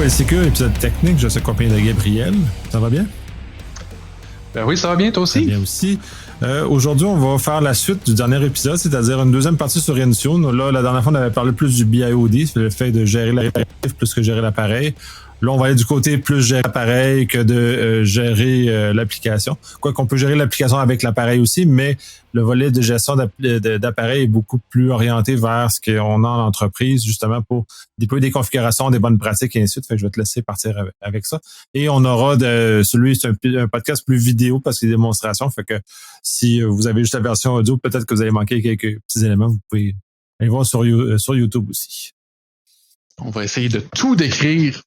LCQ, épisode technique. Je suis accompagné de Gabriel. Ça va bien? Ben oui, ça va bien, toi aussi? Ça va bien aussi. Aujourd'hui, on va faire la suite du dernier épisode, c'est-à-dire une deuxième partie sur Intune. Là, la dernière fois, on avait parlé plus du BIOD, c'est le fait de gérer l'appareil plus que gérer l'appareil. Là, on va aller du côté plus gérer l'appareil que de gérer l'application. Quoi qu'on peut gérer l'application avec l'appareil aussi, mais le volet de gestion d'appareil est beaucoup plus orienté vers ce qu'on a en entreprise, justement pour déployer des configurations, des bonnes pratiques et ainsi de suite. Fait que je vais te laisser partir avec ça. Et on aura c'est un podcast plus vidéo parce que c'est des démonstrations. Fait que si vous avez juste la version audio, peut-être que vous allez manquer quelques petits éléments. Vous pouvez aller voir sur YouTube aussi. On va essayer de tout décrire.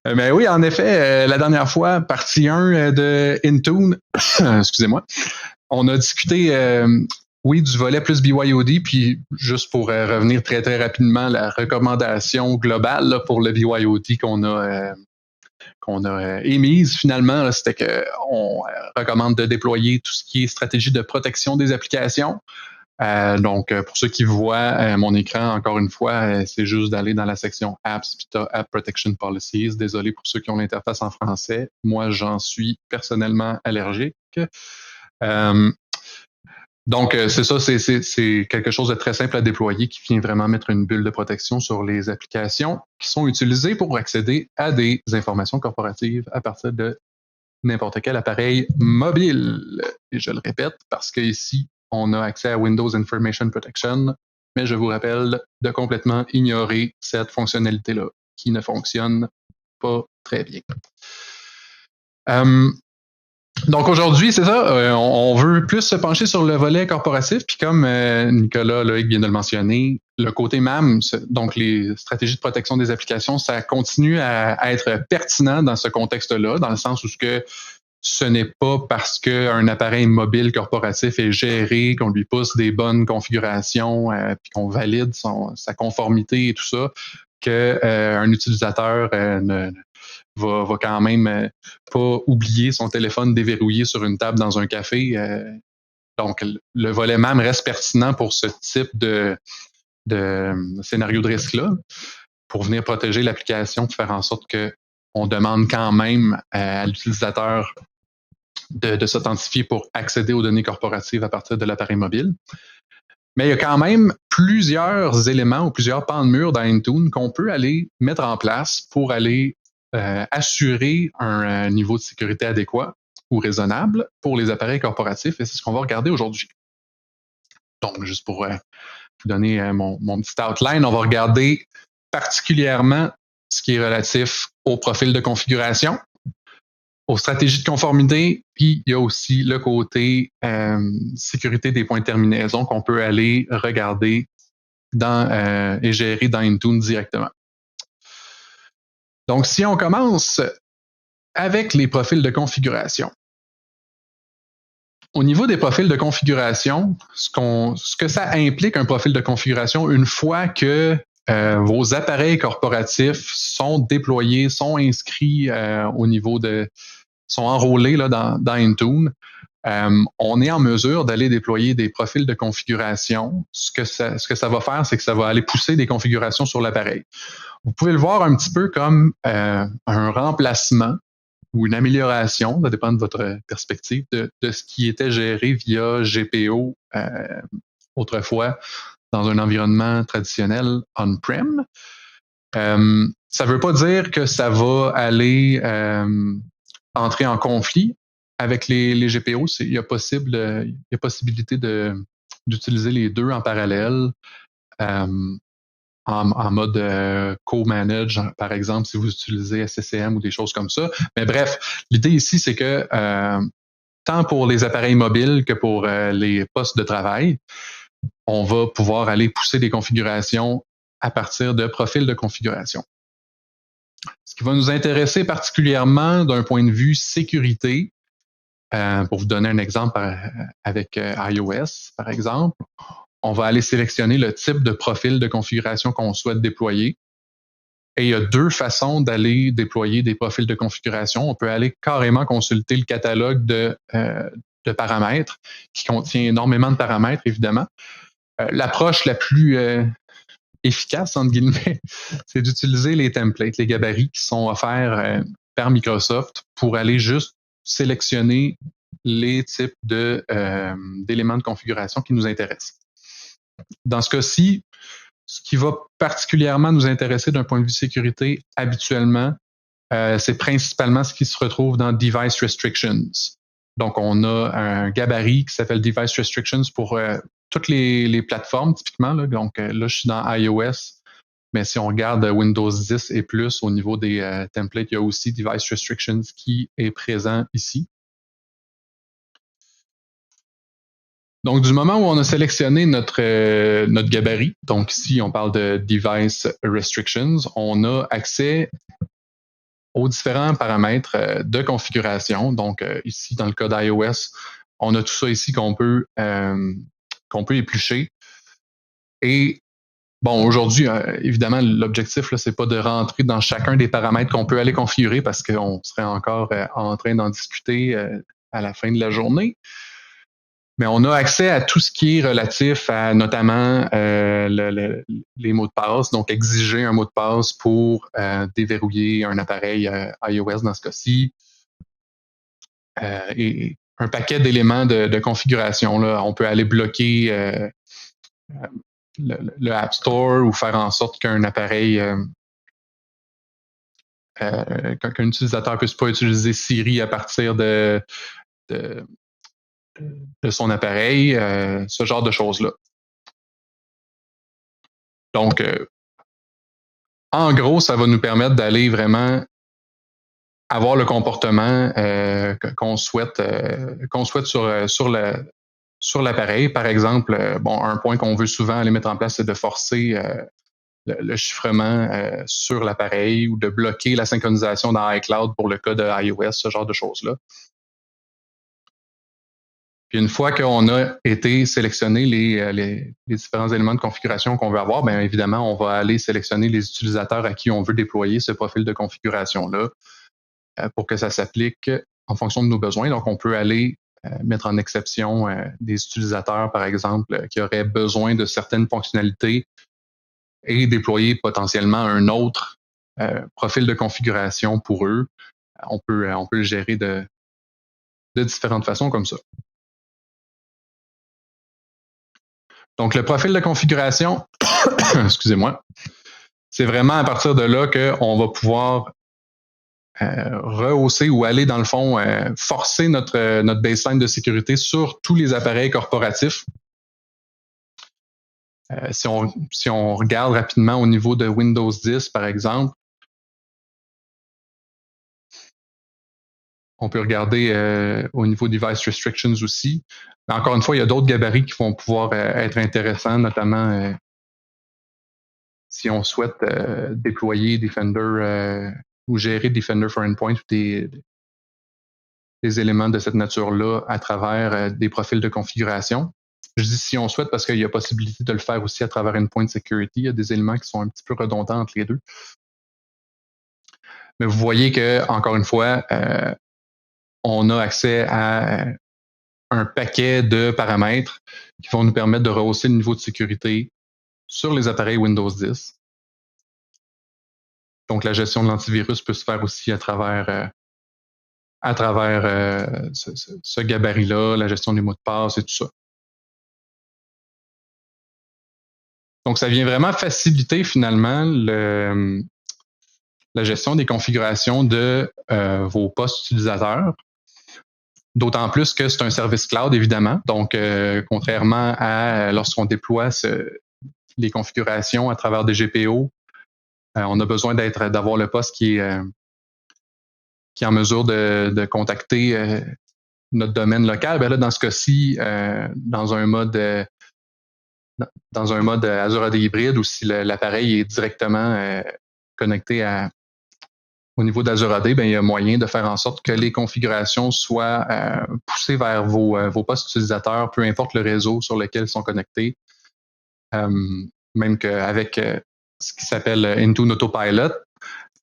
Mais oui, en effet, la dernière fois, partie 1 de Intune, excusez-moi, on a discuté, du volet plus BYOD, puis juste pour revenir très, très rapidement, la recommandation globale là, pour le BYOD qu'on a émise finalement, là, c'était qu'on recommande de déployer tout ce qui est stratégie de protection des applications. Donc, pour ceux qui voient mon écran, encore une fois, c'est juste d'aller dans la section Apps, puis t'as App Protection Policies. Désolé pour ceux qui ont l'interface en français. Moi, j'en suis personnellement allergique. Donc, c'est ça, c'est quelque chose de très simple à déployer qui vient vraiment mettre une bulle de protection sur les applications qui sont utilisées pour accéder à des informations corporatives à partir de n'importe quel appareil mobile. Et je le répète parce que ici, on a accès à Windows Information Protection, mais je vous rappelle de complètement ignorer cette fonctionnalité-là qui ne fonctionne pas très bien. Donc aujourd'hui, c'est ça, on veut plus se pencher sur le volet corporatif, puis comme Nicolas Loïc vient de le mentionner, le côté MAM, donc les stratégies de protection des applications, ça continue à être pertinent dans ce contexte-là, dans le sens où ce n'est pas parce qu'un appareil mobile corporatif est géré, qu'on lui pousse des bonnes configurations, puis qu'on valide sa conformité et tout ça, qu'un utilisateur va quand même pas oublier son téléphone déverrouillé sur une table dans un café. Donc, le volet MAM reste pertinent pour ce type de scénario de risque-là, pour venir protéger l'application, pour faire en sorte qu'on demande quand même à l'utilisateur de s'authentifier pour accéder aux données corporatives à partir de l'appareil mobile. Mais il y a quand même plusieurs éléments ou plusieurs pans de mur dans Intune qu'on peut aller mettre en place pour aller assurer un niveau de sécurité adéquat ou raisonnable pour les appareils corporatifs, et c'est ce qu'on va regarder aujourd'hui. Donc, juste pour vous donner mon petit outline, on va regarder particulièrement ce qui est relatif au profil de configuration, aux stratégies de conformité, puis il y a aussi le côté sécurité des points de terminaison qu'on peut aller regarder et gérer dans Intune directement. Donc, si on commence avec les profils de configuration. Au niveau des profils de configuration, ce que ça implique un profil de configuration une fois que vos appareils corporatifs sont déployés, sont inscrits sont enrôlés là, dans Intune, on est en mesure d'aller déployer des profils de configuration. Ce que ça va faire, c'est que ça va aller pousser des configurations sur l'appareil. Vous pouvez le voir un petit peu comme un remplacement ou une amélioration, ça dépend de votre perspective, de ce qui était géré via GPO autrefois dans un environnement traditionnel on-prem. Ça ne veut pas dire que ça va aller entrer en conflit avec les GPO. Il y a possibilité d'utiliser les deux en parallèle. En mode co-manage, par exemple, si vous utilisez SCCM ou des choses comme ça. Mais bref, l'idée ici, c'est que tant pour les appareils mobiles que pour les postes de travail, on va pouvoir aller pousser des configurations à partir de profils de configuration. Ce qui va nous intéresser particulièrement d'un point de vue sécurité, pour vous donner un exemple avec iOS, par exemple, on va aller sélectionner le type de profil de configuration qu'on souhaite déployer. Et il y a deux façons d'aller déployer des profils de configuration. On peut aller carrément consulter le catalogue de paramètres, qui contient énormément de paramètres, évidemment. L'approche la plus efficace, entre guillemets, c'est d'utiliser les templates, les gabarits qui sont offerts par Microsoft pour aller juste sélectionner les types d'éléments de configuration qui nous intéressent. Dans ce cas-ci, ce qui va particulièrement nous intéresser d'un point de vue sécurité habituellement, c'est principalement ce qui se retrouve dans Device Restrictions. Donc, on a un gabarit qui s'appelle Device Restrictions pour toutes les plateformes, typiquement. Là. Donc, là, je suis dans iOS, mais si on regarde Windows 10 et plus au niveau des templates, il y a aussi Device Restrictions qui est présent ici. Donc, du moment où on a sélectionné notre gabarit, donc ici, on parle de Device Restrictions, on a accès aux différents paramètres de configuration. Donc, ici, dans le cas d'iOS, on a tout ça ici qu'on peut éplucher. Et bon, aujourd'hui, évidemment, l'objectif, là, c'est pas de rentrer dans chacun des paramètres qu'on peut aller configurer parce qu'on serait encore en train d'en discuter à la fin de la journée. Mais on a accès à tout ce qui est relatif à notamment les mots de passe, donc exiger un mot de passe pour déverrouiller un appareil iOS dans ce cas-ci. Et un paquet d'éléments de configuration. Là. On peut aller bloquer le App Store ou faire en sorte qu'un appareil, qu'un utilisateur ne puisse pas utiliser Siri à partir de son appareil, ce genre de choses-là. Donc, en gros, ça va nous permettre d'aller vraiment avoir le comportement qu'on souhaite sur l'appareil. Par exemple, un point qu'on veut souvent aller mettre en place, c'est de forcer le chiffrement sur l'appareil ou de bloquer la synchronisation dans iCloud pour le cas de iOS, ce genre de choses-là. Puis une fois qu'on a été sélectionner les différents éléments de configuration qu'on veut avoir, bien évidemment, on va aller sélectionner les utilisateurs à qui on veut déployer ce profil de configuration-là pour que ça s'applique en fonction de nos besoins. Donc, on peut aller mettre en exception des utilisateurs, par exemple, qui auraient besoin de certaines fonctionnalités et déployer potentiellement un autre profil de configuration pour eux. On peut le gérer de différentes façons comme ça. Donc, le profil de configuration, excusez-moi, c'est vraiment à partir de là qu'on va pouvoir rehausser ou aller, dans le fond, forcer notre baseline de sécurité sur tous les appareils corporatifs. Si on regarde rapidement au niveau de Windows 10, par exemple, on peut regarder au niveau Device Restrictions aussi. Mais encore une fois, il y a d'autres gabarits qui vont pouvoir être intéressants, notamment si on souhaite déployer Defender ou gérer Defender for Endpoint ou des éléments de cette nature-là à travers des profils de configuration. Je dis si on souhaite parce qu'il y a possibilité de le faire aussi à travers Endpoint Security. Il y a des éléments qui sont un petit peu redondants entre les deux. Mais vous voyez que, encore une fois, on a accès à un paquet de paramètres qui vont nous permettre de rehausser le niveau de sécurité sur les appareils Windows 10. Donc, la gestion de l'antivirus peut se faire aussi à travers ce gabarit-là, la gestion des mots de passe et tout ça. Donc, ça vient vraiment faciliter finalement la gestion des configurations de vos postes utilisateurs. D'autant plus que c'est un service cloud, évidemment. Donc, contrairement à lorsqu'on déploie les configurations à travers des GPO, on a besoin d'avoir le poste qui est en mesure de contacter notre domaine local. Bien là, dans ce cas-ci, dans un mode Azure AD hybride ou si l'appareil est directement connecté au niveau d'Azure AD, bien, il y a moyen de faire en sorte que les configurations soient poussées vers vos postes utilisateurs, peu importe le réseau sur lequel ils sont connectés. Même qu'avec ce qui s'appelle Intune Autopilot,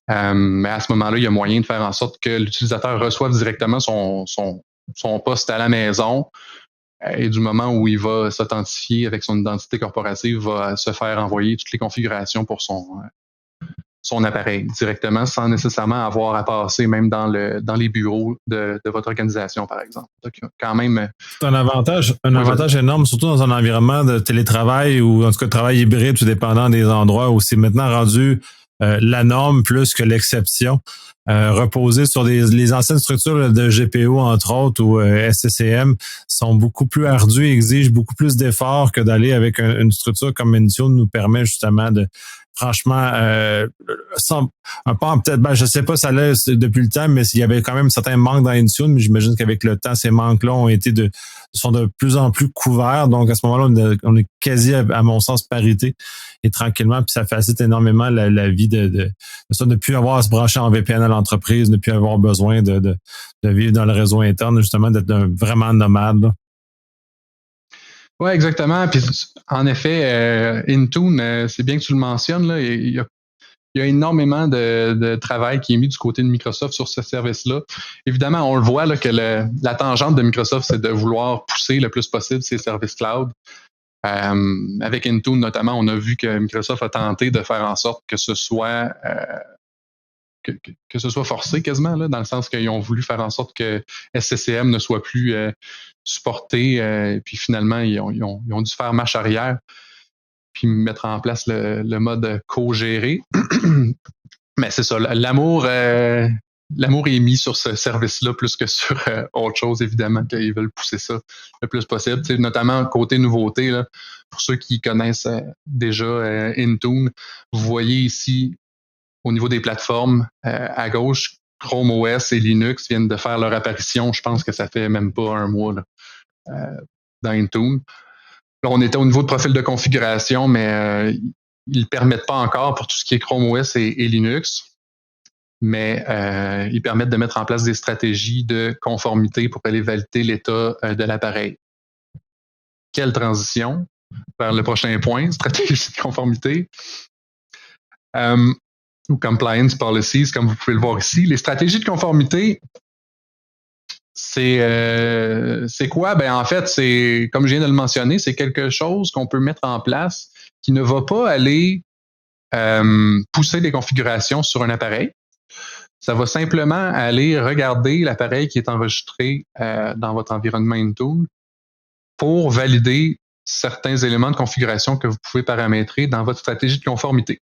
mais à ce moment-là, il y a moyen de faire en sorte que l'utilisateur reçoive directement son poste à la maison Et du moment où il va s'authentifier avec son identité corporative, va se faire envoyer toutes les configurations pour son appareil directement sans nécessairement avoir à passer même dans les bureaux de votre organisation, par exemple. Donc, quand même. C'est un avantage énorme, surtout dans un environnement de télétravail ou en tout cas de travail hybride, tout dépendant des endroits où c'est maintenant rendu la norme plus que l'exception. Reposer sur les anciennes structures de GPO, entre autres, ou SCCM, sont beaucoup plus ardues et exigent beaucoup plus d'efforts que d'aller avec une structure comme Intune nous permet justement de, franchement, je sais pas ça l'est depuis le temps, mais il y avait quand même certains manques dans Intune, mais j'imagine qu'avec le temps, ces manques-là sont de plus en plus couverts. Donc, à ce moment-là, on est quasi, à mon sens, parité. Et tranquillement, puis ça facilite énormément la vie de ne plus avoir à se brancher en VPN à l'entreprise, ne plus avoir besoin de vivre dans le réseau interne, justement, d'être vraiment nomade. Oui, exactement. Puis, en effet, Intune, c'est bien que tu le mentionnes, là, il y a énormément de travail qui est mis du côté de Microsoft sur ce service-là. Évidemment, on le voit là, que la tangente de Microsoft, c'est de vouloir pousser le plus possible ses services cloud. Avec Intune, notamment, on a vu que Microsoft a tenté de faire en sorte que ce soit que ce soit forcé quasiment, là, dans le sens qu'ils ont voulu faire en sorte que SCCM ne soit plus supporté. Puis finalement, ils ont dû faire marche arrière puis mettre en place le mode co-géré. Mais c'est ça, l'amour est mis sur ce service-là plus que sur autre chose, évidemment, qu'ils veulent pousser ça le plus possible. T'sais, notamment côté nouveauté, là, pour ceux qui connaissent déjà Intune, vous voyez ici, au niveau des plateformes, à gauche, Chrome OS et Linux viennent de faire leur apparition. Je pense que ça fait même pas un mois là, dans Intune. Là, on était au niveau de profil de configuration, mais ils ne permettent pas encore pour tout ce qui est Chrome OS et Linux. Mais ils permettent de mettre en place des stratégies de conformité pour aller valider l'état de l'appareil. Quelle transition vers le prochain point, stratégie de conformité. Ou compliance policies, comme vous pouvez le voir ici. Les stratégies de conformité, c'est quoi? Ben en fait, c'est, comme je viens de le mentionner, c'est quelque chose qu'on peut mettre en place qui ne va pas aller pousser des configurations sur un appareil. Ça va simplement aller regarder l'appareil qui est enregistré dans votre environnement Intune pour valider certains éléments de configuration que vous pouvez paramétrer dans votre stratégie de conformité.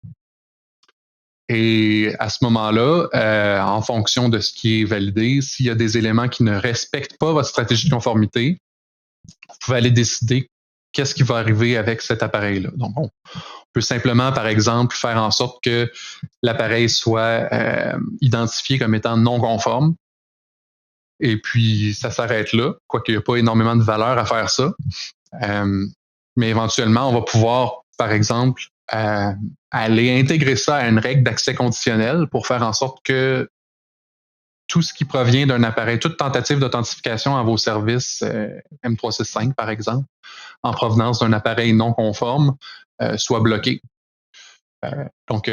Et à ce moment-là, en fonction de ce qui est validé, s'il y a des éléments qui ne respectent pas votre stratégie de conformité, vous pouvez aller décider qu'est-ce qui va arriver avec cet appareil-là. Donc, on peut simplement, par exemple, faire en sorte que l'appareil soit identifié comme étant non conforme. Et puis, ça s'arrête là, quoiqu'il n'y a pas énormément de valeur à faire ça. Mais éventuellement, on va pouvoir, par exemple, aller intégrer ça à une règle d'accès conditionnel pour faire en sorte que tout ce qui provient d'un appareil, toute tentative d'authentification à vos services M365, par exemple, en provenance d'un appareil non conforme, soit bloqué. Donc,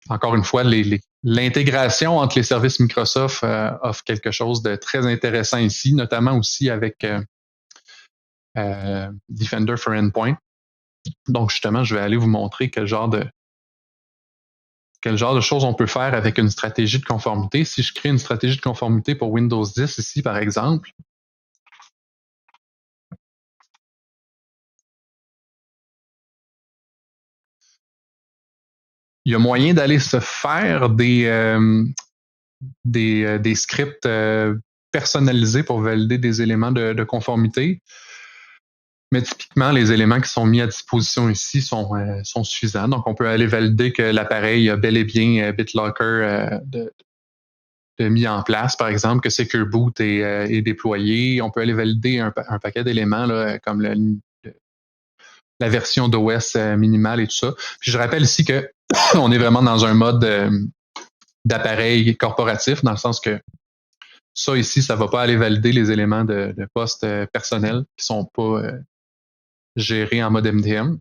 encore une fois, l'intégration entre les services Microsoft offre quelque chose de très intéressant ici, notamment aussi avec Defender for Endpoint. Donc, justement, je vais aller vous montrer quel genre de choses on peut faire avec une stratégie de conformité. Si je crée une stratégie de conformité pour Windows 10 ici, par exemple, il y a moyen d'aller se faire des scripts personnalisés pour valider des éléments de conformité. Mais typiquement, les éléments qui sont mis à disposition ici sont suffisants. Donc, on peut aller valider que l'appareil a bel et bien BitLocker de mis en place, par exemple, que Secure Boot est déployé. On peut aller valider un paquet d'éléments là, comme la version d'OS minimale et tout ça. Puis je rappelle ici que on est vraiment dans un mode d'appareil corporatif, dans le sens que ça ici, ça va pas aller valider les éléments de poste personnel qui sont pas gérés en mode MDM.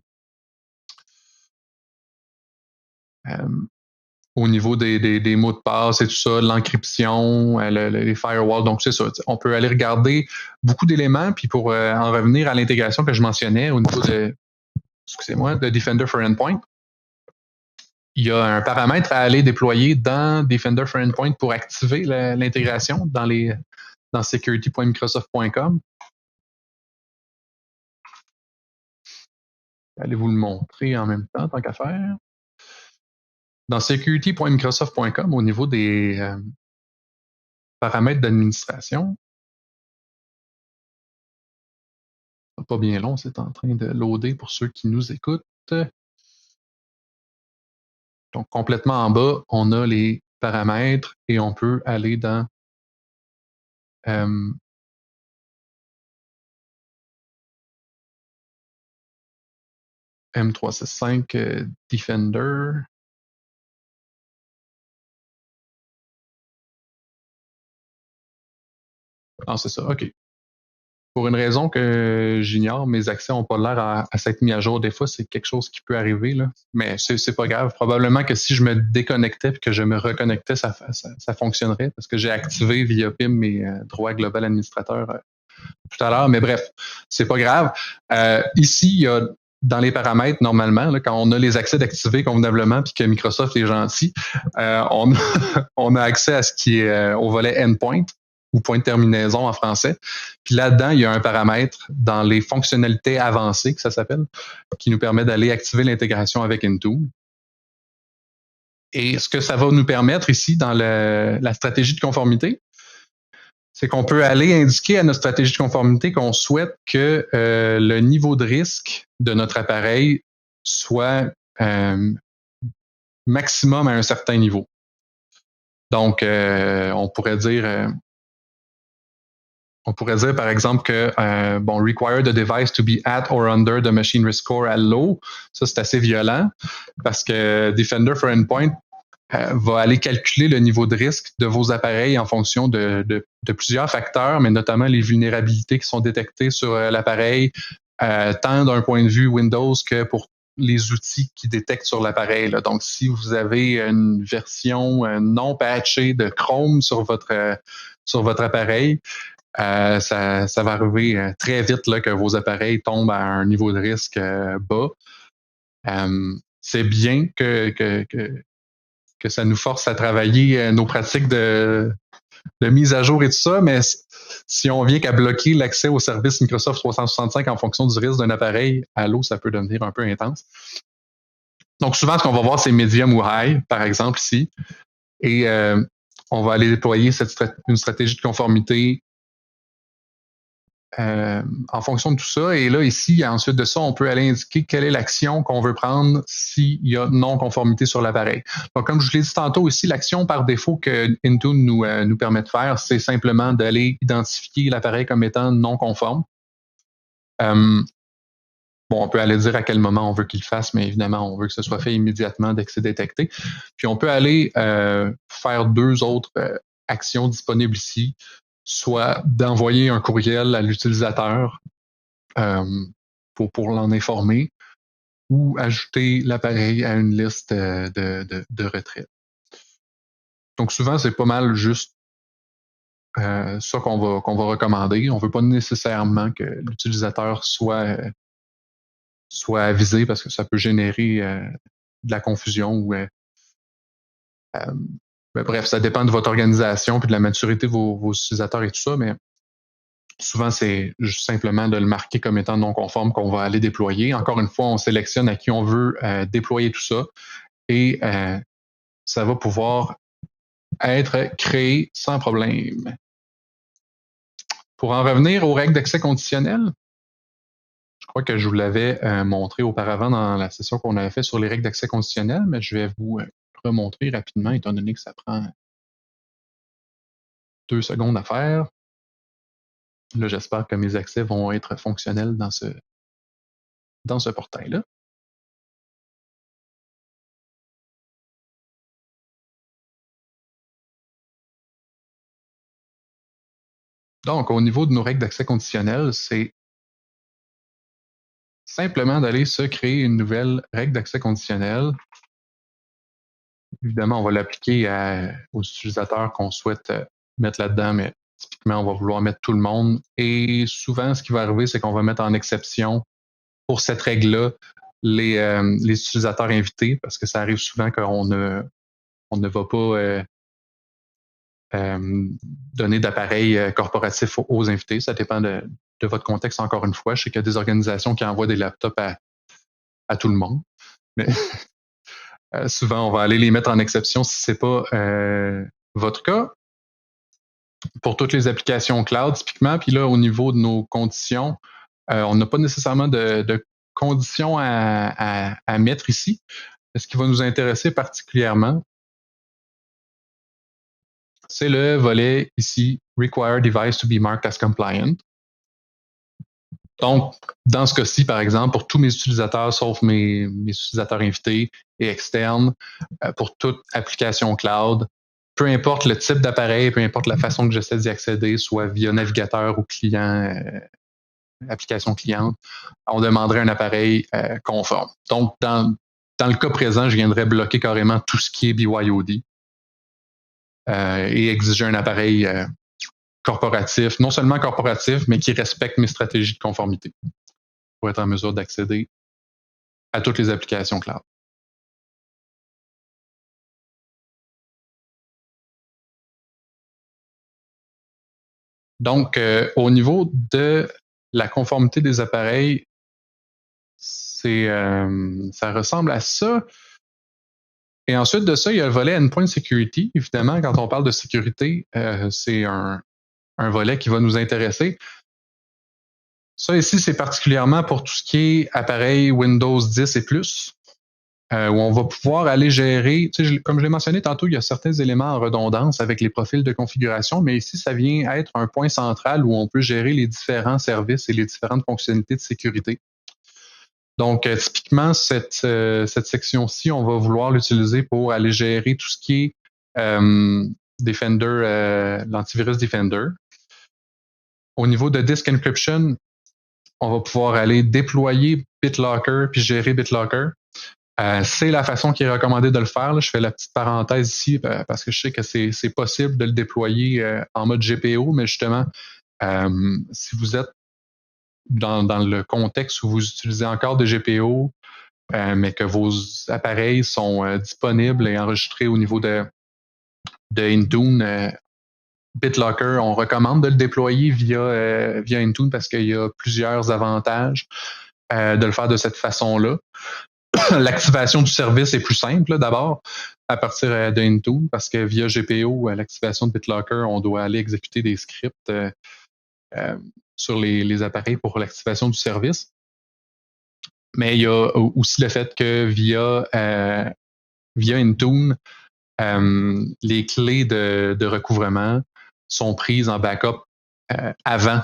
au niveau des mots de passe et tout ça, l'encryption, les firewalls. Donc, c'est ça. On peut aller regarder beaucoup d'éléments. Puis pour en revenir à l'intégration que je mentionnais au niveau de Defender for Endpoint, il y a un paramètre à aller déployer dans Defender for Endpoint pour activer l'intégration dans security.microsoft.com. Allez vous le montrer en même temps, tant qu'à faire. Dans security.microsoft.com, au niveau des paramètres d'administration, pas bien long, c'est en train de loader pour ceux qui nous écoutent. Donc, complètement en bas, on a les paramètres et on peut aller dans M365 Defender. Ah, c'est ça, OK. Pour une raison que j'ignore, mes accès n'ont pas l'air à s'être mis à jour. Des fois, c'est quelque chose qui peut arriver, là. Mais c'est pas grave. Probablement que si je me déconnectais et que je me reconnectais, ça fonctionnerait parce que j'ai activé via PIM mes droits global administrateurs tout à l'heure. Mais bref, c'est pas grave. Ici, il y a dans les paramètres, normalement, là, quand on a les accès d'activer convenablement puis que Microsoft est gentil, on a accès à ce qui est au volet endpoint ou point de terminaison en français. Puis là-dedans, il y a un paramètre dans les fonctionnalités avancées, que ça s'appelle, qui nous permet d'aller activer l'intégration avec Intune. Et ce que ça va nous permettre ici dans la stratégie de conformité, c'est qu'on peut aller indiquer à notre stratégie de conformité qu'on souhaite que le niveau de risque de notre appareil soit maximum à un certain niveau. Donc, on pourrait dire par exemple que require the device to be at or under the machine risk score at low. Ça, c'est assez violent parce que Defender for Endpoint va aller calculer le niveau de risque de vos appareils en fonction de plusieurs facteurs, mais notamment les vulnérabilités qui sont détectées sur l'appareil, tant d'un point de vue Windows que pour les outils qui détectent sur l'appareil. Donc, si vous avez une version non patchée de Chrome sur votre appareil, ça va arriver très vite là, que vos appareils tombent à un niveau de risque bas. C'est bien que ça nous force à travailler nos pratiques de mise à jour et tout ça, mais si on vient qu'à bloquer l'accès au service Microsoft 365 en fonction du risque d'un appareil, à l'eau, ça peut devenir un peu intense. Donc souvent, ce qu'on va voir, c'est medium ou high, par exemple ici, et on va aller déployer une stratégie de conformité en fonction de tout ça. Et là, ici, ensuite de ça, on peut aller indiquer quelle est l'action qu'on veut prendre s'il y a non-conformité sur l'appareil. Donc, comme je l'ai dit tantôt ici, l'action par défaut que Intune nous permet de faire, c'est simplement d'aller identifier l'appareil comme étant non conforme. On peut aller dire à quel moment on veut qu'il le fasse, mais évidemment, on veut que ce soit fait immédiatement dès que c'est détecté. Puis, on peut aller faire deux autres actions disponibles ici, soit d'envoyer un courriel à l'utilisateur pour l'en informer, ou ajouter l'appareil à une liste de retrait. Donc souvent, c'est pas mal juste ça qu'on va recommander. On ne veut pas nécessairement que l'utilisateur soit avisé parce que ça peut générer de la confusion ou bref, ça dépend de votre organisation et de la maturité de vos utilisateurs et tout ça, mais souvent, c'est juste simplement de le marquer comme étant non conforme qu'on va aller déployer. Encore une fois, on sélectionne à qui on veut déployer tout ça et ça va pouvoir être créé sans problème. Pour en revenir aux règles d'accès conditionnel, je crois que je vous l'avais montré auparavant dans la session qu'on avait fait sur les règles d'accès conditionnel, mais je vais vous remontrer rapidement étant donné que ça prend 2 secondes à faire. Là, j'espère que mes accès vont être fonctionnels dans ce portail-là. Donc, au niveau de nos règles d'accès conditionnel, c'est simplement d'aller se créer une nouvelle règle d'accès conditionnel évidemment, on va l'appliquer aux utilisateurs qu'on souhaite mettre là-dedans, mais typiquement, on va vouloir mettre tout le monde. Et souvent, ce qui va arriver, c'est qu'on va mettre en exception pour cette règle-là les utilisateurs invités, parce que ça arrive souvent qu'on ne va pas donner d'appareils corporatifs aux invités. Ça dépend de votre contexte, encore une fois. Je sais qu'il y a des organisations qui envoient des laptops à tout le monde. Mais souvent, on va aller les mettre en exception si ce n'est pas votre cas. Pour toutes les applications cloud, typiquement, puis là, au niveau de nos conditions, on n'a pas nécessairement de conditions à mettre ici. Ce qui va nous intéresser particulièrement, c'est le volet ici, Require Device to be marked as compliant. Donc, dans ce cas-ci, par exemple, pour tous mes utilisateurs, sauf mes utilisateurs invités et externes, pour toute application cloud, peu importe le type d'appareil, peu importe la façon que j'essaie d'y accéder, soit via navigateur ou client, application cliente, on demanderait un appareil conforme. Donc, dans le cas présent, je viendrais bloquer carrément tout ce qui est BYOD et exiger un appareil corporatif, non seulement corporatif, mais qui respecte mes stratégies de conformité pour être en mesure d'accéder à toutes les applications cloud. Donc, au niveau de la conformité des appareils, ça ressemble à ça. Et ensuite de ça, il y a le volet Endpoint Security. Évidemment, quand on parle de sécurité, c'est un volet qui va nous intéresser. Ça ici, c'est particulièrement pour tout ce qui est appareil Windows 10 et plus, où on va pouvoir aller gérer, comme je l'ai mentionné tantôt, il y a certains éléments en redondance avec les profils de configuration, mais ici, ça vient être un point central où on peut gérer les différents services et les différentes fonctionnalités de sécurité. Donc, typiquement, cette section-ci, on va vouloir l'utiliser pour aller gérer tout ce qui est Defender, l'antivirus Defender. Au niveau de Disk Encryption, on va pouvoir aller déployer BitLocker puis gérer BitLocker. C'est la façon qui est recommandée de le faire. Là. Je fais la petite parenthèse ici parce que je sais que c'est possible de le déployer en mode GPO, mais justement, si vous êtes dans le contexte où vous utilisez encore des GPO, mais que vos appareils sont disponibles et enregistrés au niveau de Intune, BitLocker, on recommande de le déployer via Intune parce qu'il y a plusieurs avantages de le faire de cette façon-là. L'activation du service est plus simple d'abord à partir de Intune parce que via GPO, l'activation de BitLocker, on doit aller exécuter des scripts sur les appareils pour l'activation du service. Mais il y a aussi le fait que via Intune, les clés de recouvrement sont prises en backup avant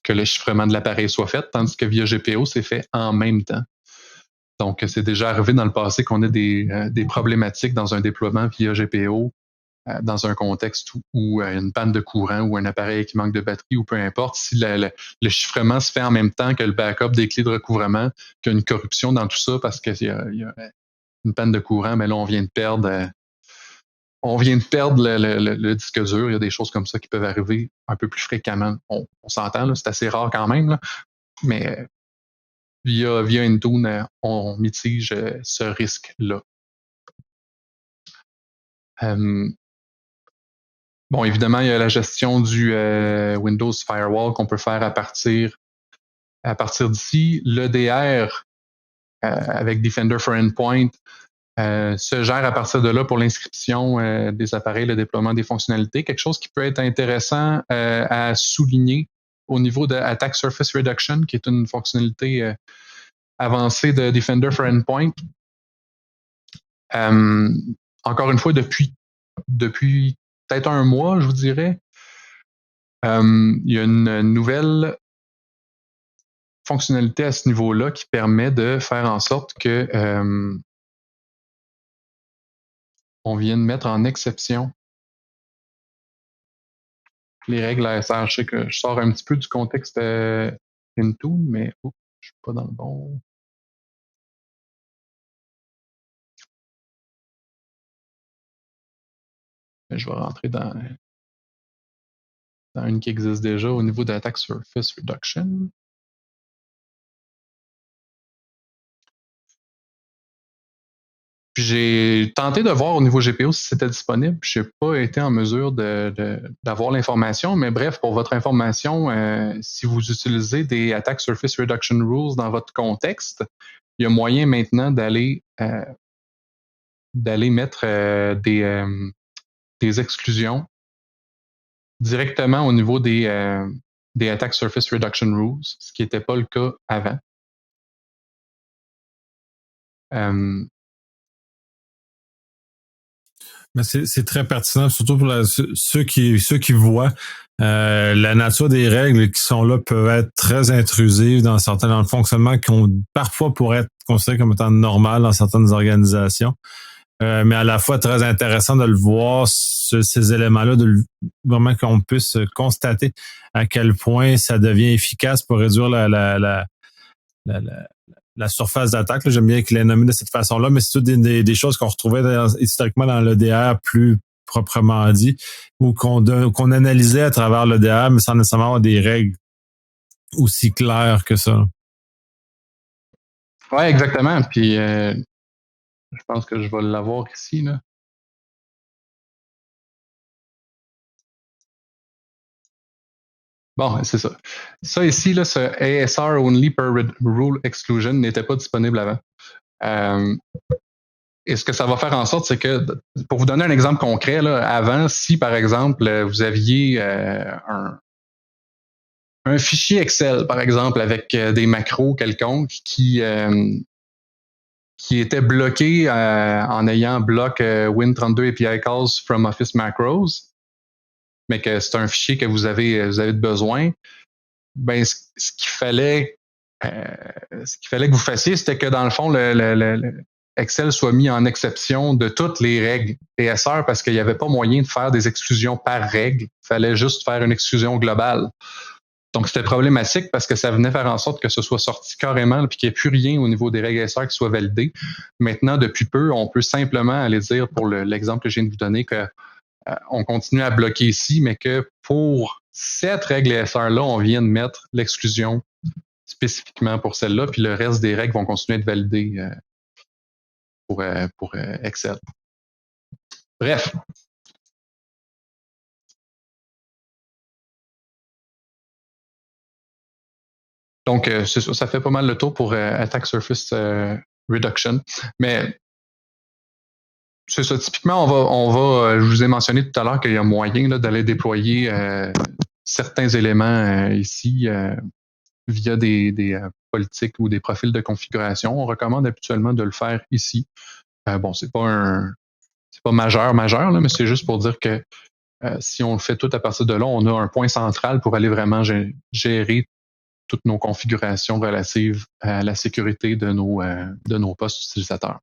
que le chiffrement de l'appareil soit fait, tandis que via GPO, c'est fait en même temps. Donc, c'est déjà arrivé dans le passé qu'on ait des problématiques dans un déploiement via GPO, dans un contexte où une panne de courant ou un appareil qui manque de batterie ou peu importe, si le chiffrement se fait en même temps que le backup des clés de recouvrement, qu'il y a une corruption dans tout ça parce qu'il y a une panne de courant, mais là, on vient de perdre le disque dur. Il y a des choses comme ça qui peuvent arriver un peu plus fréquemment. On s'entend, là, c'est assez rare quand même, là, mais via Intune, on mitige ce risque-là. Bon, évidemment, il y a la gestion du Windows Firewall qu'on peut faire à partir d'ici. L'EDR avec Defender for Endpoint se gère à partir de là pour l'inscription des appareils, le déploiement des fonctionnalités. Quelque chose qui peut être intéressant à souligner au niveau de Attack Surface Reduction, qui est une fonctionnalité avancée de Defender for Endpoint. Encore une fois, depuis peut-être un mois, je vous dirais, il y a une nouvelle fonctionnalité à ce niveau-là qui permet de faire en sorte que on vienne mettre en exception les règles ASR. Je sais que je sors un petit peu du contexte Intune, mais je suis pas dans le bon. je vais rentrer dans une qui existe déjà au niveau de l'Attack Surface Reduction. Puis j'ai tenté de voir au niveau GPO si c'était disponible. Je n'ai pas été en mesure d'avoir l'information, mais bref, pour votre information, si vous utilisez des Attack Surface Reduction Rules dans votre contexte, il y a moyen maintenant d'aller mettre des exclusions directement au niveau des Attack Surface Reduction Rules, ce qui n'était pas le cas avant. Mais c'est très pertinent, surtout pour ceux qui voient la nature des règles qui sont là peuvent être très intrusives dans le fonctionnement qui parfois pourraient être considérés comme étant normal dans certaines organisations. Mais à la fois très intéressant de le voir, ces éléments-là, vraiment qu'on puisse constater à quel point ça devient efficace pour réduire la surface d'attaque. Là, j'aime bien qu'il l'ait nommé de cette façon-là, mais c'est toutes des choses qu'on retrouvait historiquement dans l'EDR plus proprement dit, ou qu'on analysait à travers l'EDR, mais sans nécessairement avoir des règles aussi claires que ça. Oui, exactement. Puis je pense que je vais l'avoir ici, là. Bon, c'est ça. Ça ici, là, ce ASR Only per Rule Exclusion n'était pas disponible avant. Et ce que ça va faire en sorte, c'est que, pour vous donner un exemple concret, là, avant, si par exemple, vous aviez un fichier Excel, par exemple, avec des macros quelconques qui était bloqué en ayant bloc Win32 API Calls from Office Macros, mais que c'est un fichier que vous avez besoin, ben ce qu'il fallait que vous fassiez, c'était que dans le fond, le Excel soit mis en exception de toutes les règles PSR parce qu'il n'y avait pas moyen de faire des exclusions par règle. Il fallait juste faire une exclusion globale. Donc, c'était problématique parce que ça venait faire en sorte que ce soit sorti carrément et qu'il n'y ait plus rien au niveau des règles SR qui soit validé. Maintenant, depuis peu, on peut simplement aller dire, pour l'exemple que je viens de vous donner, que on continue à bloquer ici, mais que pour cette règle SR-là, on vient de mettre l'exclusion spécifiquement pour celle-là, puis le reste des règles vont continuer à être validées pour Excel. Bref. Donc, c'est ça fait pas mal le tour pour Attack Surface Reduction. Mais c'est ça. Typiquement, on va je vous ai mentionné tout à l'heure qu'il y a moyen là, d'aller déployer certains éléments ici via des politiques ou des profils de configuration. On recommande habituellement de le faire ici. Bon, c'est pas majeur, là, mais c'est juste pour dire que si on le fait tout à partir de là, on a un point central pour aller vraiment gérer toutes nos configurations relatives à la sécurité de nos postes utilisateurs.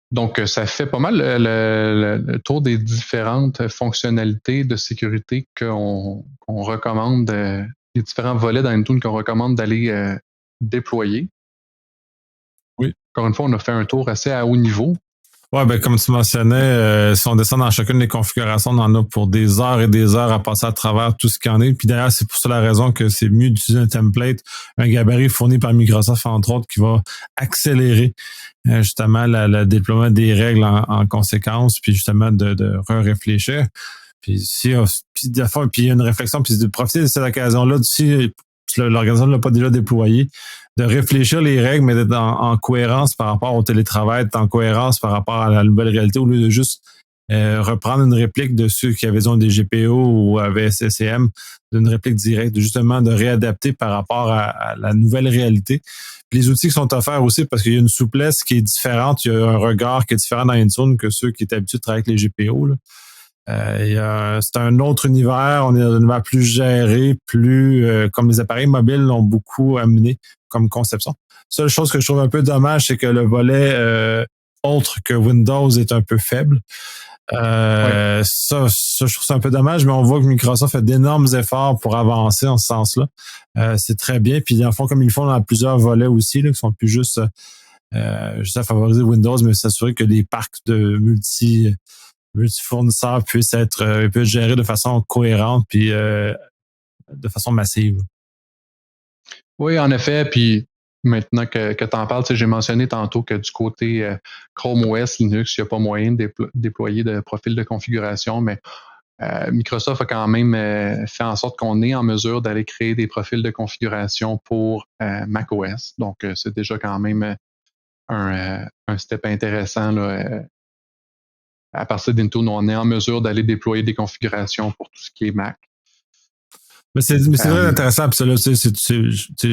Donc, ça fait pas mal le tour des différentes fonctionnalités de sécurité qu'on recommande, les différents volets d'Intune qu'on recommande d'aller déployer. Oui. Encore une fois, on a fait un tour assez à haut niveau. Ouais, ben comme tu mentionnais, si on descend dans chacune des configurations, on en a pour des heures et des heures à passer à travers tout ce qu'il y en est. Puis d'ailleurs, c'est pour ça la raison que c'est mieux d'utiliser un template, un gabarit fourni par Microsoft, entre autres, qui va accélérer justement le déploiement des règles en conséquence, puis justement de réfléchir. Puis puis il y a une réflexion, puis de profiter de cette occasion-là, si l'organisation ne l'a pas déjà déployé, de réfléchir les règles, mais d'être en cohérence par rapport au télétravail, d'être en cohérence par rapport à la nouvelle réalité, au lieu de juste reprendre une réplique de ceux qui avaient des GPO ou avaient SCCM, d'une réplique directe, justement de réadapter par rapport à la nouvelle réalité. Puis les outils qui sont offerts aussi, parce qu'il y a une souplesse qui est différente, il y a un regard qui est différent dans Intune que ceux qui étaient habitués de travailler avec les GPO, là. C'est un autre univers, on est dans un univers plus géré, plus comme les appareils mobiles l'ont beaucoup amené comme conception. Seule chose que je trouve un peu dommage, c'est que le volet autre que Windows est un peu faible. Oui. Ça, je trouve ça un peu dommage, mais on voit que Microsoft fait d'énormes efforts pour avancer en ce sens-là. C'est très bien. Puis, en fond, comme ils le font dans plusieurs volets aussi, là, qui sont plus juste juste à favoriser Windows, mais s'assurer que les parcs de multi-fournisseurs puissent être gérés de façon cohérente puis de façon massive. Oui, en effet. Puis maintenant que tu en parles, j'ai mentionné tantôt que du côté Chrome OS, Linux, il n'y a pas moyen de déployer de profil de configuration, mais Microsoft a quand même fait en sorte qu'on est en mesure d'aller créer des profils de configuration pour macOS. Donc, c'est déjà quand même un step intéressant. Là, à partir d'Intune, on est en mesure d'aller déployer des configurations pour tout ce qui est Mac. Mais c'est très intéressant. Puis ça, là,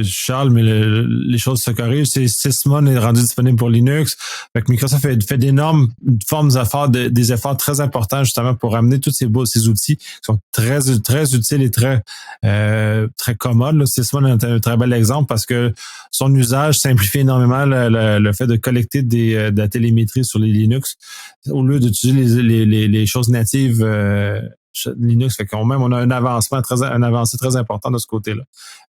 Charles, mais les choses se corrigent. Sysmon est rendu disponible pour Linux. Fait que Microsoft fait d'énormes formes d'efforts, des efforts très importants justement pour amener tous ces outils qui sont très, très utiles et très commodes. Sysmon est un très bel exemple parce que son usage simplifie énormément le fait de collecter de la télémétrie sur les Linux au lieu d'utiliser les choses natives Linux. Fait qu'on on a un avancé très important de ce côté-là.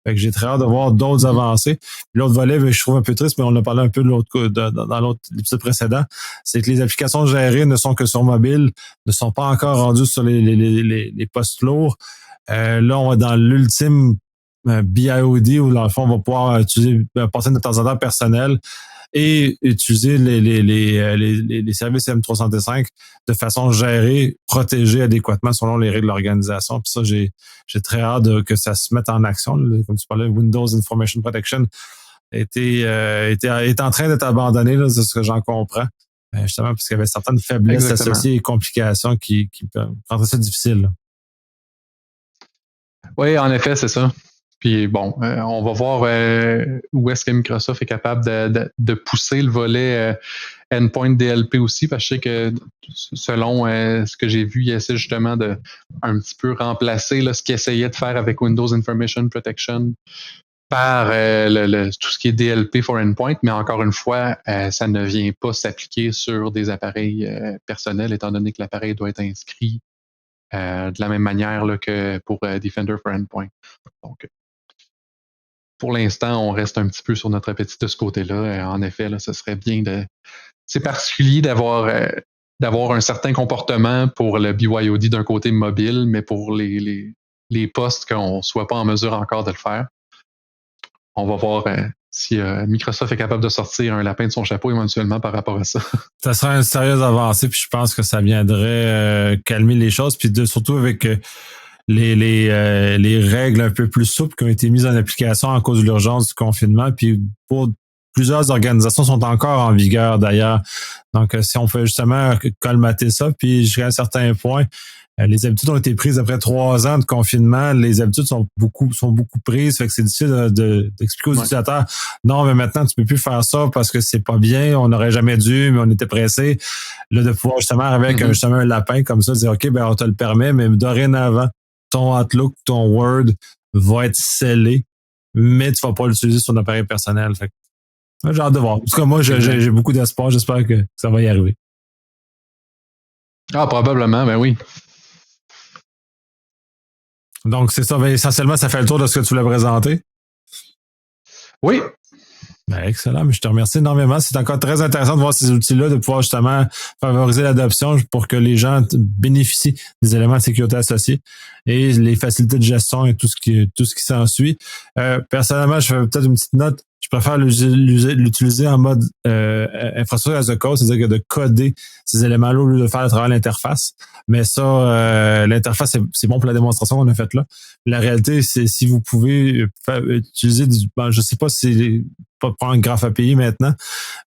Fait que j'ai très hâte de voir d'autres avancées. Puis l'autre volet, je trouve un peu triste, mais on en a parlé un peu dans l'autre épisode précédent, c'est que les applications gérées ne sont que sur mobile, ne sont pas encore rendues sur les postes lourds. Là, on va dans l'ultime BIOD où, dans le fond, on va pouvoir utiliser porter notre ordinateur personnel et utiliser les services M365 de façon gérée, protégée adéquatement selon les règles de l'organisation. Puis ça, j'ai très hâte que ça se mette en action. Comme tu parlais, Windows Information Protection est en train d'être abandonné, là, c'est ce que j'en comprends. Justement, parce qu'il y avait certaines faiblesses associées et complications qui rendaient ça difficile. Là. Oui, en effet, c'est ça. Puis bon, on va voir où est-ce que Microsoft est capable de pousser le volet Endpoint DLP aussi, parce que je sais que selon ce que j'ai vu, il essaie justement de un petit peu remplacer là, ce qu'il essayait de faire avec Windows Information Protection par tout ce qui est DLP for Endpoint, mais encore une fois, ça ne vient pas s'appliquer sur des appareils personnels, étant donné que l'appareil doit être inscrit de la même manière là, que pour Defender for Endpoint. Donc, pour l'instant, on reste un petit peu sur notre appétit de ce côté-là. En effet, là, ce serait bien c'est particulier d'avoir un certain comportement pour le BYOD d'un côté mobile, mais pour les postes qu'on ne soit pas en mesure encore de le faire. On va voir si Microsoft est capable de sortir un lapin de son chapeau éventuellement par rapport à ça. Ça serait une sérieuse avancée, puis je pense que ça viendrait calmer les choses, puis surtout avec les règles un peu plus souples qui ont été mises en application en cause de l'urgence du confinement, puis pour plusieurs organisations sont encore en vigueur d'ailleurs. Donc, si on fait justement colmater ça, puis jusqu'à un certain point, les habitudes ont été prises après 3 ans de confinement. Les habitudes sont beaucoup prises, fait que c'est difficile d'expliquer aux utilisateurs. Non, mais maintenant tu peux plus faire ça parce que c'est pas bien. On n'aurait jamais dû, mais on était pressé. Là, de pouvoir justement avec justement un lapin comme ça, dire ok, ben on te le permet, mais dorénavant ton Outlook, ton Word va être scellé, mais tu vas pas l'utiliser sur ton appareil personnel. Fait que j'ai hâte de voir. En tout cas, moi, j'ai beaucoup d'espoir. J'espère que ça va y arriver. Ah, probablement, ben oui. Donc, c'est ça. Essentiellement, ça fait le tour de ce que tu voulais présenter. Oui. Ben, excellent. Mais je te remercie énormément. C'est encore très intéressant de voir ces outils-là, de pouvoir justement favoriser l'adoption pour que les gens bénéficient des éléments de sécurité associés et les facilités de gestion et tout ce qui s'ensuit. Personnellement, je fais peut-être une petite note. Je préfère l'utiliser en mode infrastructure as a code, c'est-à-dire que de coder ces éléments-là au lieu de faire le travail à l'interface. Mais ça, l'interface, c'est bon pour la démonstration qu'on a faite là. La réalité, c'est si vous pouvez utiliser je sais pas si pas prendre Graph API maintenant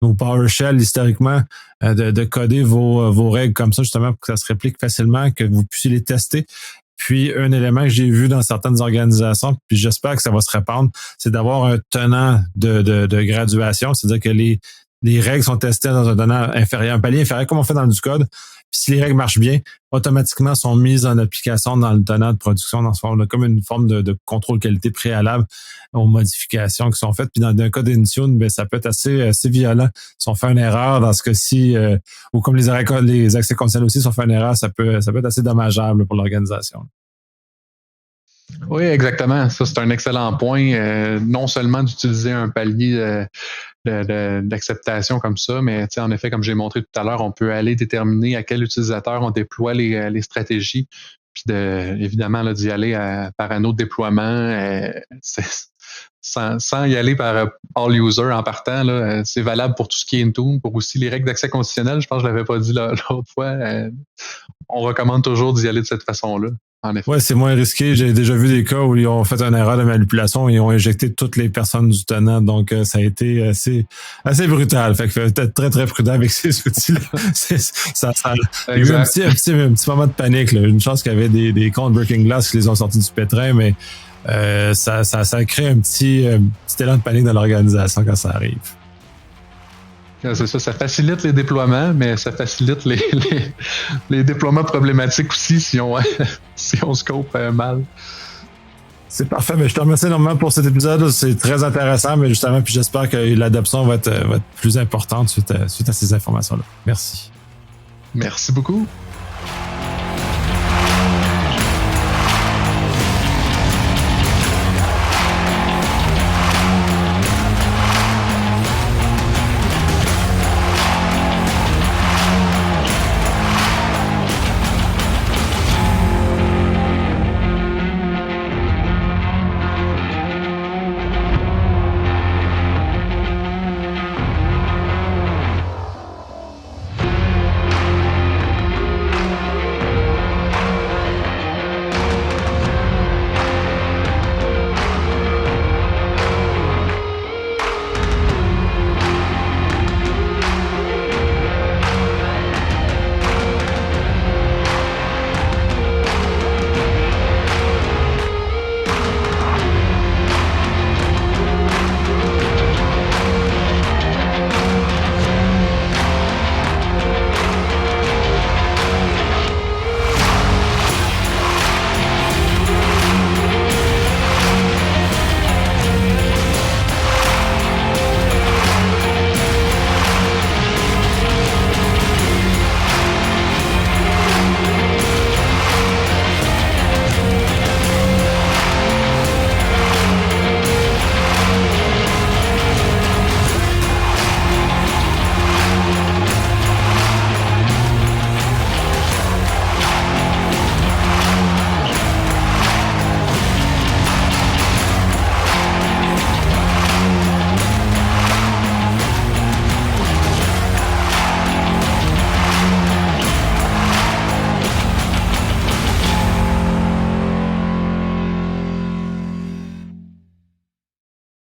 ou PowerShell historiquement, de coder vos règles comme ça justement pour que ça se réplique facilement, que vous puissiez les tester. Puis, un élément que j'ai vu dans certaines organisations, puis j'espère que ça va se répandre, c'est d'avoir un tenant de graduation, c'est-à-dire que les règles sont testées dans un tenant inférieur, un palier inférieur, comme on fait dans du code. Puis si les règles marchent bien, automatiquement sont mises en application dans le tenant de production, dans ce forme, comme une forme de contrôle qualité préalable aux modifications qui sont faites. Puis dans un cas d'Intune, ben ça peut être assez violent. Si on fait une erreur dans ce cas-ci, ou comme les accès conditionnels aussi, si on fait une erreur, ça peut être assez dommageable pour l'organisation. Oui, exactement. Ça, c'est un excellent point. Non seulement d'utiliser un palier d'acceptation comme ça, mais en effet, comme j'ai montré tout à l'heure, on peut aller déterminer à quel utilisateur on déploie les stratégies, puis évidemment là, d'y aller par un autre déploiement. Sans y aller par all user en partant, là, c'est valable pour tout ce qui est Intune, pour aussi les règles d'accès conditionnel. Je pense que je l'avais pas dit l'autre fois. On recommande toujours d'y aller de cette façon-là. En effet. Ouais, c'est moins risqué. J'ai déjà vu des cas où ils ont fait une erreur de manipulation et ils ont injecté toutes les personnes du tenant. Donc, ça a été assez brutal. Fait que faut être très, très prudent avec ces outils-là. Il y a eu un petit moment de panique, là. Une chance qu'il y avait des comptes Breaking Glass qui les ont sortis du pétrin, mais ça crée un petit élan de panique dans l'organisation quand ça arrive. C'est ça facilite les déploiements, mais ça facilite les déploiements problématiques aussi si on scope mal. C'est parfait. Mais je te remercie énormément pour cet épisode. C'est très intéressant, mais justement, puis j'espère que l'adoption va être plus importante suite à ces informations-là. Merci. Merci beaucoup.